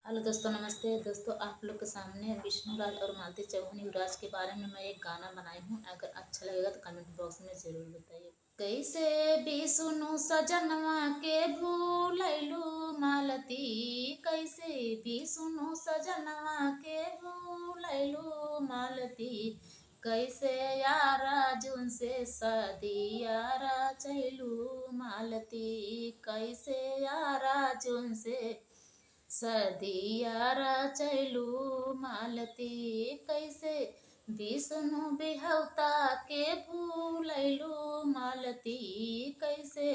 Hello दोस्तों, नमस्ते दोस्तों। आप लोग के सामने विष्णुराज और मालती चौहान युवराज के बारे में मैं एक गाना बनाई हूँ। अगर अच्छा लगेगा तो कमेंट बॉक्स में ज़रूर बताइए। कैसे भी सुनो सजनवा के भूलैलू मालती, कैसे भी सुनो सजनवा के भूलैलू मालती, कैसे यारा जुन से सदियारा चैलू मालती, कैसे यारा जुन से सदियारा चैलू मालती, कैसे विष्णु बिहौता के भूलैलू मालती, कैसे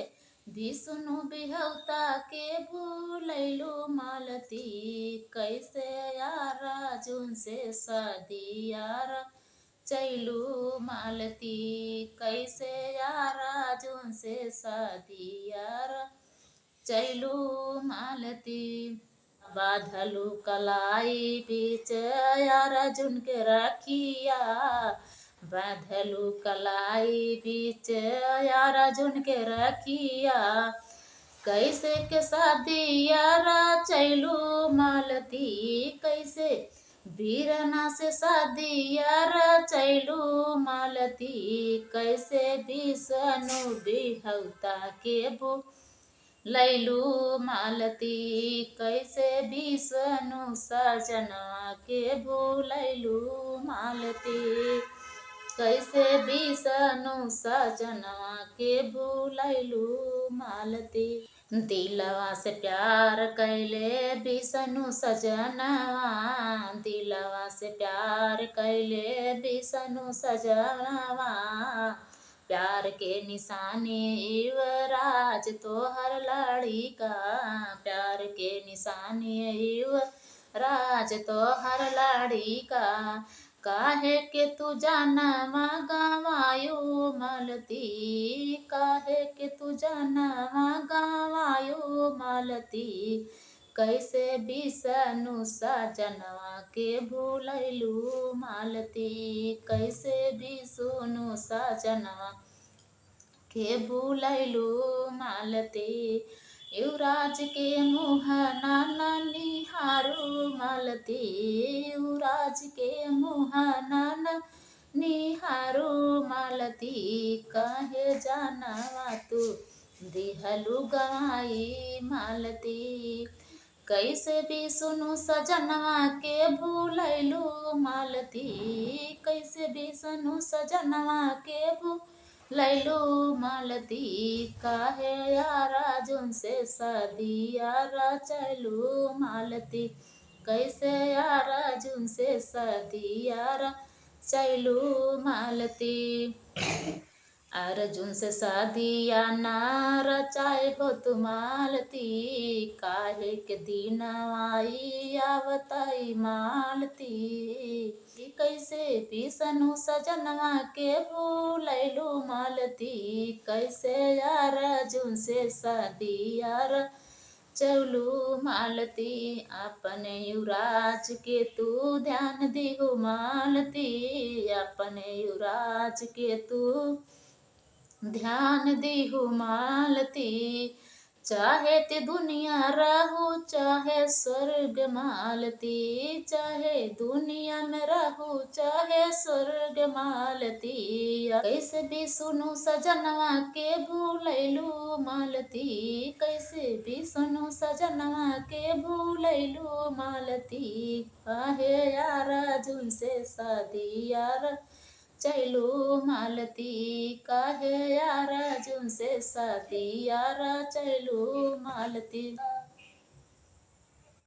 विष्णु बिहौता के भूलैलू मालती, कैसे यारा जुन से सदियारा चैलू मालती, कैसे यारा जुन से सदियारा चैलू मालती। बाधलू कलाई बीच यार जुन के रखिया, बाधलू कलाई बीच यार जुन के रखिया, कैसे के शादी यारा चैलू मालती, कैसे वीरना से शादी यारा चैलू मालती, कैसे विष्णु बिहौता के बू लैलू मालती, कैसे विष्णु सजनवा के भूलैलू मालती, कैसे विष्णु सजनवा के भूलैलू मालती। दिलवा से प्यार कैले विष्णु सजनवा, दिलवा से प्यार कैले विष्णु सजनवा, प्यार के निशानी युवराज तोहर लड़िका, प्यार के निशानी युवराज तोहर लड़िका, काहे के तू जानवा गवायु मालती, काहे के तू जानवा गवायु मालती, कैसे विष्णु सजनवा के भूलैलू मालती, कैसे विष्णु सजनवा के भूलैलू मालती, युवराज के मुँह नाना निहारू मालती, युवराज के मुँह नाना निहारू मालती, काहे जानवा तू दिहलू गवाई मालती, कैसे विष्णु सजनवा के भूलैलू मालती, कैसे विष्णु सजनवा के भूलैलू मालती, काहे यारा जुन से सदियारा चैलू मालती, कैसे यारा जुन से सदियारा चैलू मालती। अर्जुन से शादिया नार चाहे हो तु मालती, काहे के दिन आई आवताई मालती, कैसे विष्णु सजनवा के भूलैलू मालती, कैसे यार अर्जुन से शादियार चैलू मालती, अपने युवराज के तू ध्यान दिहु मालती, अपने युवराज के तू ध्यान दिहु मालती, चाहे ते दुनिया रहू चाहे स्वर्ग मालती, चाहे दुनिया में रहू चाहे स्वर्ग मालती, कैसे विष्णु सजनवा के भूलैलू मालती, कैसे विष्णु सजनवा के भूलैलू मालती, काहे यारा जुन से सदियारा चैलू मालती, काहे यारा जुन से सदियारा चैलू मालती।